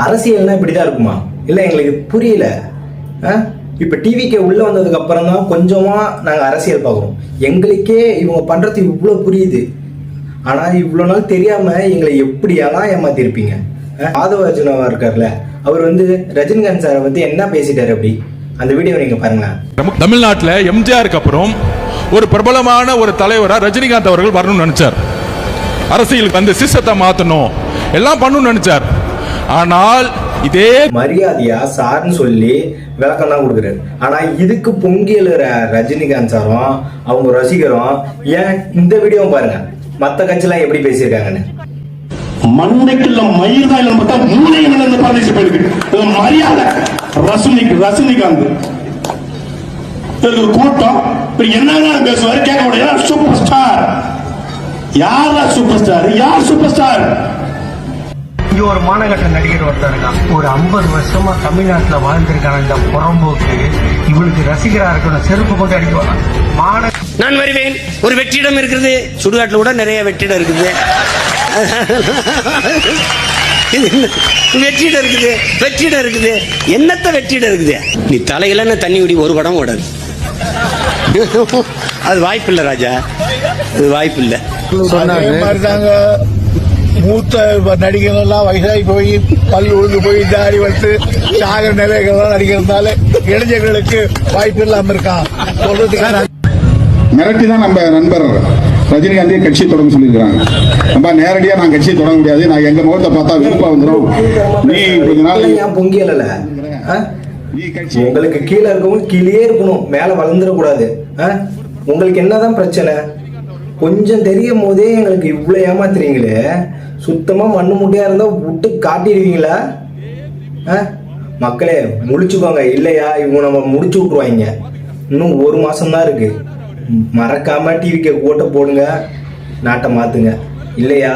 அரசியல்னா இப்படிதான் இருக்குமா? இல்லை எங்களுக்கு புரியல. இப்போ டிவிக்கு உள்ளே வந்ததுக்கு அப்புறம் தான் கொஞ்சமாக நாங்கள் அரசியல் பார்க்குறோம். எங்களுக்கே இவங்க பண்ணுறது இவ்வளோ புரியுது. ஆனால் இவ்வளோ நாள் தெரியாமல் எங்களை எப்படியெல்லாம் ஏமாத்திருப்பீங்க. ஆதவ அர்ஜுனவா இருக்கார்ல, அவர் வந்து ரஜினிகாந்த் சாரை பற்றி என்ன பேசிட்டாரு அப்படி, அந்த வீடியோ நீங்கள் பாருங்களேன். தமிழ்நாட்டில் எம்ஜிஆருக்கு அப்புறம் ஒரு பிரபலமான ஒரு தலைவராக ரஜினிகாந்த் அவர்கள் வரணும்னு நினைச்சார். அரசியலுக்கு வந்து சிஸ்டத்தை மாற்றணும் எல்லாம் பண்ணணும்னு நினைச்சார். ஆனால் இதே மரியாதையா சார்னு சொல்லி விளக்கம் தான் கொடுக்குறாரு. ஆனா இதுக்கு பொங்கி எழுற ரஜினிகாந்த் சாரும் அவங்க ரசிகரும் ஏன் இந்த வீடியோ பாருங்க, மத்த கட்சியெல்லாம் எப்படி பேசியிருக்காங்கன்னு. மண்டைக்குள்ள மயில் தான் பார்த்தா மூளை நிலந்து பாதிச்சு போயிருக்கு. மரியாதை ரஜினிகாந்த் கூட்டம் என்ன பேசுவாரு கேட்க முடியாது. சூப்பர் ஸ்டார் யாரா சூப்பர் ஸ்டார்? யார் சூப்பர் ஸ்டார்? இங்க ஒரு மாநகர நடிகர் ஒருத்தருங்க, ஒரு 50 வருஷமா தமிழ்நாட்டில் வாழ்ந்திருக்கான இந்த புறம்போக்கு இவளுக்கு ரசிகரா இருக்கணும், செருப்பு கொண்டு அடிக்குவாங்க. நான் வருவேன். ஒரு வெற்றிடம் இருக்குது, சுடுகாட்டில் கூட நிறைய வெற்றிடம் இருக்குது. வெற்றிடம் இருக்குது, வெற்றிடம் இருக்குது, என்னத்த வெற்றிடம் இருக்குது? நீ தலையில தண்ணி விடி ஒரு படம் ஓடாது. அது வாய்ப்பு இல்லை ராஜா, அது வாய்ப்பு இல்லை. மூத்த நடிகர்கள் எல்லாம் வயசாகி போய் பல் உழுந்து போய் தாடி வந்து சாகர நிலைகள்லாம் நடிக்கிறதுனால இளைஞர்களுக்கு வாய்ப்பு இல்லாம இருக்கான் சொல்றதுக்கு மிரட்டி தான் நம்ம நண்பர் ரஜினிகாந்தே கட்சி தொடங்க சொல்லியிருக்கிறாங்க. நம்ம நேரடியா நான் கட்சியை தொடங்க முடியாது, நான் எங்க முகத்தை பார்த்தா வெறுப்பா வந்துடும். நீ கொஞ்ச நாள் பொங்கியல உங்களுக்கு கீழே இருக்கவும் கீழே இருக்கணும், மேல வளர்ந்துடக்கூடாது. உங்களுக்கு என்னதான் பிரச்சனை? கொஞ்சம் தெரியும் போதே எங்களுக்கு இவ்வளவு ஏமாத்துறீங்களே. சுத்தமா மண்ணு முட்டையா இருந்தா விட்டு காட்டிடுவீங்களா? மக்களே முடிச்சுக்கோங்க, இல்லையா இவங்க நம்ம முடிச்சு விட்டுருவாங்க. இன்னும் 1 மாசம் தான் இருக்கு. மறக்காம டிவிக்கு ஓட்ட போடுங்க, நாட்டை மாத்துங்க, இல்லையா?